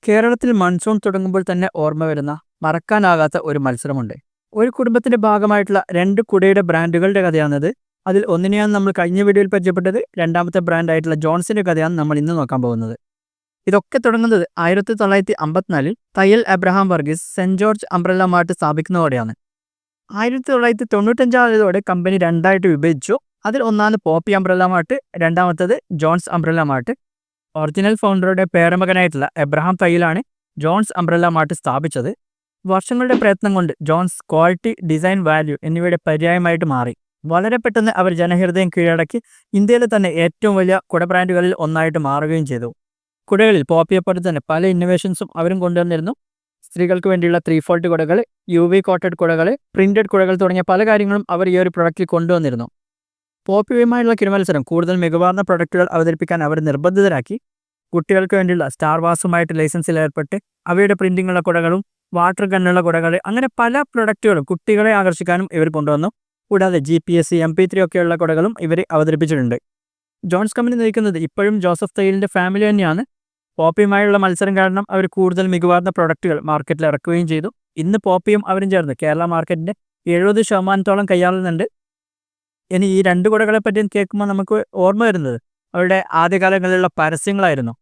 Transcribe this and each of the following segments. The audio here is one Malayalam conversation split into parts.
കേരളത്തിൽ മൺസൂൺ തുടങ്ങുമ്പോൾ തന്നെ ഓർമ്മ വരുന്ന മറക്കാനാകാത്ത ഒരു മത്സരമുണ്ട്. ഒരു കുടുംബത്തിന്റെ ഭാഗമായിട്ടുള്ള രണ്ട് കുടയുടെ ബ്രാൻഡുകളുടെ കഥയാണത്. അതിൽ ഒന്നിനെയാണ് നമ്മൾ കഴിഞ്ഞ വീഡിയോയിൽ പരിചയപ്പെട്ടത്. രണ്ടാമത്തെ ബ്രാൻഡായിട്ടുള്ള ജോൺസിന്റെ കഥയാണ് നമ്മൾ ഇന്ന് നോക്കാൻ പോകുന്നത്. ഇതൊക്കെ തുടങ്ങുന്നത് 1954 Thayyil Abraham Varghese Saint George umbrella mart സ്ഥാപിക്കുന്നതോടെയാണ്. 1995 കമ്പനി രണ്ടായിട്ട് വിഭജിച്ചു. അതിൽ ഒന്നാണ് പോപ്പി അംബ്രല്ല മാർട്ട്, രണ്ടാമത്തത് ജോൺസ് അംബ്രല്ല മാർട്ട്. ഒറിജിനൽ ഫൗണ്ടറുടെ പേരമകനായിട്ടുള്ള എബ്രഹാം തയ്യലാണ് ജോൺസ് അംബ്രല്ല മാർട്ട് സ്ഥാപിച്ചത്. വർഷങ്ങളുടെ പ്രയത്നം കൊണ്ട് ജോൺസ് ക്വാളിറ്റി, ഡിസൈൻ, വാല്യൂ എന്നിവയുടെ പര്യായമായിട്ട് മാറി. വളരെ പെട്ടെന്ന് അവർ ജനഹൃദയം കീഴടക്കി ഇന്ത്യയിലെ തന്നെ ഏറ്റവും വലിയ കുട ബ്രാൻഡുകളിൽ ഒന്നായിട്ട് മാറുകയും ചെയ്തു. കുടകളിൽ പോപ്പിയെപ്പോലെ തന്നെ പല ഇന്നോവേഷൻസും അവരും കൊണ്ടുവന്നിരുന്നു. സ്ത്രീകൾക്ക് വേണ്ടിയുള്ള 3/4 കുടകൾ, UV കോട്ടഡ് കുടകൾ, പ്രിന്റഡ് കുടകൾ തുടങ്ങിയ പല കാര്യങ്ങളും അവർ ഈ ഒരു പ്രൊഡക്റ്റിൽ കൊണ്ടുവന്നിരുന്നു. പോപ്പിയുമായുള്ള കിരുമത്സരം കൂടുതൽ മികവാർന്ന പ്രൊഡക്റ്റുകൾ അവതരിപ്പിക്കാൻ അവർ നിർബന്ധിതരാക്കി. കുട്ടികൾക്ക് വേണ്ടിയുള്ള സ്റ്റാർ വാസുമായിട്ട് ലൈസൻസിൽ ഏർപ്പെട്ട് അവയുടെ പ്രിന്റിങ്ങുള്ള കുടകളും വാട്ടർ ഗണ്ണുള്ള കുടകൾ, അങ്ങനെ പല പ്രൊഡക്റ്റുകളും കുട്ടികളെ ആകർഷിക്കാനും ഇവർ കൊണ്ടുവന്നു. കൂടാതെ GPS, MP3 ഒക്കെയുള്ള കുടകളും ഇവർ അവതരിപ്പിച്ചിട്ടുണ്ട്. ജോൺസ് കമ്പനി നയിക്കുന്നത് ഇപ്പോഴും ജോസഫ് തയ്യലിൻ്റെ ഫാമിലി തന്നെയാണ്. പോപ്പിയുമായുള്ള മത്സരം കാരണം അവർ കൂടുതൽ മികവാർന്ന പ്രൊഡക്റ്റുകൾ മാർക്കറ്റിൽ ഇറക്കുകയും ചെയ്തു. ഇന്ന് പോപ്പിയും അവരും ചേർന്ന് കേരള മാർക്കറ്റിൻ്റെ 70% കൈയാളുന്നുണ്ട്. ഇനി ഈ രണ്ട് കുടകളെ പറ്റി കേൾക്കുമ്പോൾ നമുക്ക് ഓർമ്മ വരുന്നത് അവരുടെ ആദ്യകാലങ്ങളിലുള്ള പരസ്യങ്ങളായിരുന്നു.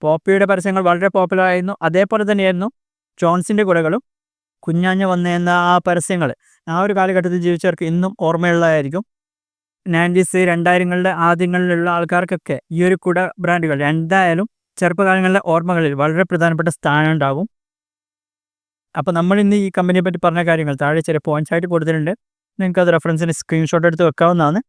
പോപ്പിയുടെ പരസ്യങ്ങൾ വളരെ പോപ്പുലർ ആയിരുന്നു. അതേപോലെ തന്നെയായിരുന്നു ജോൺസിൻ്റെ കുടകളും. കുഞ്ഞാഞ്ഞ വന്നെന്ന ആ പരസ്യങ്ങൾ ആ ഒരു കാലഘട്ടത്തിൽ ജീവിച്ചവർക്ക് ഇന്നും ഓർമ്മയുള്ളതായിരിക്കും. 90s 2000 ആദ്യങ്ങളിലുള്ള ആൾക്കാർക്കൊക്കെ ഈ ഒരു കുട ബ്രാൻഡുകൾ എന്തായാലും ചെറുപ്പകാലങ്ങളിലെ ഓർമ്മകളിൽ വളരെ പ്രധാനപ്പെട്ട സ്ഥാനം ഉണ്ടാകും. അപ്പോൾ നമ്മൾ ഇന്ന് ഈ കമ്പനിയെ പറ്റി പറഞ്ഞ കാര്യങ്ങൾ താഴെ ചില പോയിന്റ്സ് ആയിട്ട് കൊടുത്തിട്ടുണ്ട്. നിങ്ങൾക്ക് അത് റെഫറൻസിന് സ്ക്രീൻഷോട്ട് എടുത്ത് വെക്കാവുന്നതാണ്.